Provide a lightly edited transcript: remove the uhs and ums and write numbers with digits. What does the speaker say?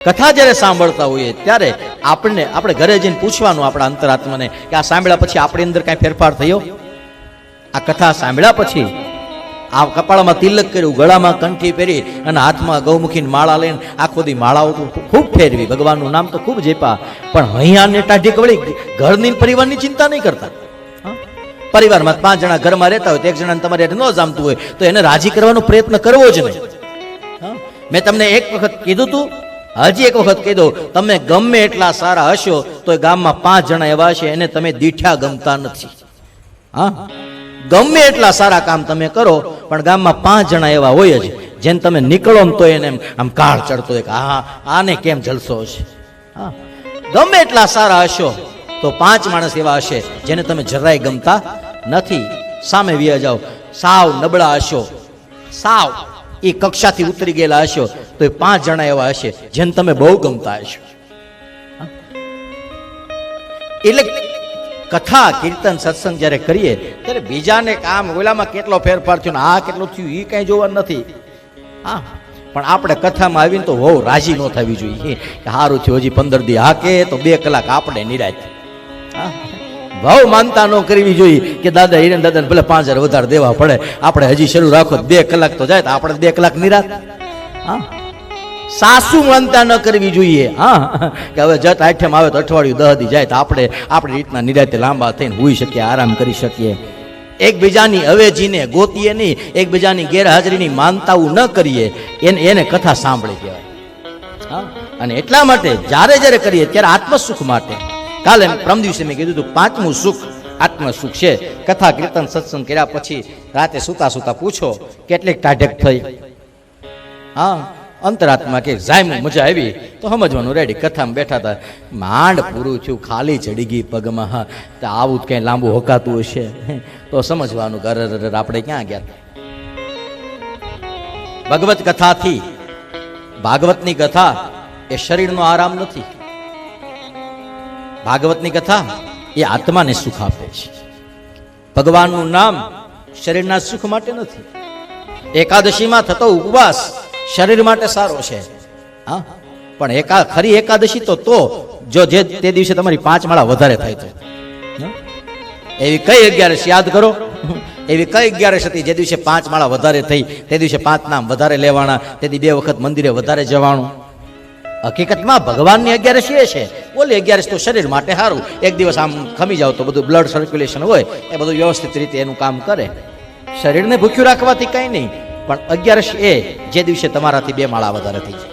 કથા જ્યારે સાંભળતા હોઈએ ત્યારે આપણે ઘરે જઈને પૂછવાનું આપણા અંતરાત્માને કે આ સાંભળ્યા પછી આપણી અંદર કાંઈ ફેરફાર થયો? આ કથા સાંભળ્યા પછી આ કપાળમાં તિલક કર્યું, ગળામાં કંઠી પહેરી અને હાથમાં ગૌમુખીની માળા લઈને આખો દી માળાઓ તો ખૂબ ફેરવી, ભગવાનનું નામ તો ખૂબ જેપા, પણ હૈયાને ટાઢી કવળી ઘરની પરિવારની ચિંતા નહીં કરતા. પરિવારમાં 5 જણા ઘરમાં રહેતા હોય તો એક જણાને તમારે ન જામતું હોય તો એને રાજી કરવાનો પ્રયત્ન કરવો જ નહીં. મેં તમને એક વખત કીધું તું, હજી એક વખત કહી દઉં, તમે ગમે એટલા સારા હશો તો ગામમાં 5 જણા એવા હશે એને તમે દીઠ્યા ગમતા નથી. હા, ગમે એટલા સારા કામ તમે કરો પણ ગામમાં 5 જણા એવા હોય જ જેને તમે નીકળો ને તો એને આમ કાળ ચડતો હોય કે હા આને કેમ જલસો હશે. હા, ગમે એટલા સારા હશો તો 5 માણસ એવા હશે જેને તમે જરાય ગમતા નથી. સામે વ્યા જાઓ, સાવ નબળા હશો, સાવ એ કક્ષાથી ઉતરી ગયેલા હશો તો એ 5 જણા એવા હશે જેને તમે બહુ ગમતા હશો. એટલે કથા કીર્તન સત્સંગ જ્યારે કરીએ ત્યારે બીજાને કામ ઓલામાં કેટલો ફેરફાર થયો ને આ કેટલો થયું એ કઈ જોવાનું નથી. હા, પણ આપણે કથામાં આવીને તો બહુ રાજી ન થવી જોઈએ કે સારું થયું હજી 15 દી હાકે તો 2 કલાક આપણે નિરાશ. હા, ભાવ માનતા ન કરવી જોઈએ કે દાદા હિરેન દાદાને ભલે 5000 વધારે દેવા પડે, આપણે હજી શરૂ રાખો 2 કલાક તો જાય તો આપણે 2 કલાક નિરાશ. હા, સાસુ માનતા ન કરવી જોઈએ. હા, કે હવે જત આઠમ આવે તો અઠવાડિયું 10 દી જાય તો આપણે આપણી રીતના નિરાતે લાંબા થઈને હોઈ શકીએ, આરામ કરી શકીએ. એકબીજાની અવેજીને ગોતીએ નહીં, એકબીજાની ગેરહાજરીની માનતાઓ ન કરીએ, એને કથા સાંભળી કહેવાય. હા, અને એટલા માટે જ્યારે કરીએ ત્યારે આત્મસુખ માટે. કાલે પ્રમ દિવસે મેં કીધું હતું 5મું સુખ આત્મસુખ છે. કથા કીર્તન સત્સંગ કર્યા પછી રાતે સુતા સુતા પૂછો કેટલીક ટાઢક થઈ. હા, અંતરાત્મા કે જાયમું મજા આવી તો સમજવાનું રેડી. કથામાં બેઠા હતા, માંડ પૂરું થયું, ખાલી ચડી ગઈ પગમાં. હા, તો આવું જ કંઈ લાંબુ હોકાતું હશે તો સમજવાનું કે આપણે ક્યાં ગયા. ભગવત કથાથી, ભાગવતની કથા એ શરીરનો આરામ નથી. ભાગવતની કથા એ આત્માને સુખ આપે છે. ભગવાનનું નામ શરીરના સુખ માટે નથી. એકાદશીમાં થતો ઉપવાસ શરીર માટે સારો છે. હા, પણ ખરી એકાદશી તો જો જે તે દિવસે તમારી 5 માળા વધારે થાય તો. એવી કઈ 11 યાદ કરો, એવી કઈ 11 હતી જે દિવસે 5 માળા વધારે થઈ, તે દિવસે 5 નામ વધારે લેવાના, તેથી 2 વખત મંદિરે વધારે જવાનું. હકીકતમાં ભગવાનની 11 છે. બોલે 11 તો શરીર માટે સારું. એક દિવસ આમ ખમી જાવ તો બધું બ્લડ સર્ક્યુલેશન હોય એ બધું વ્યવસ્થિત રીતે એનું કામ કરે. શરીરને ભૂખ્યું રાખવાથી કઈ નહીં, પણ 11 એ જે દિવસે તમારાથી 2 માળા વધારે થઈ જાય.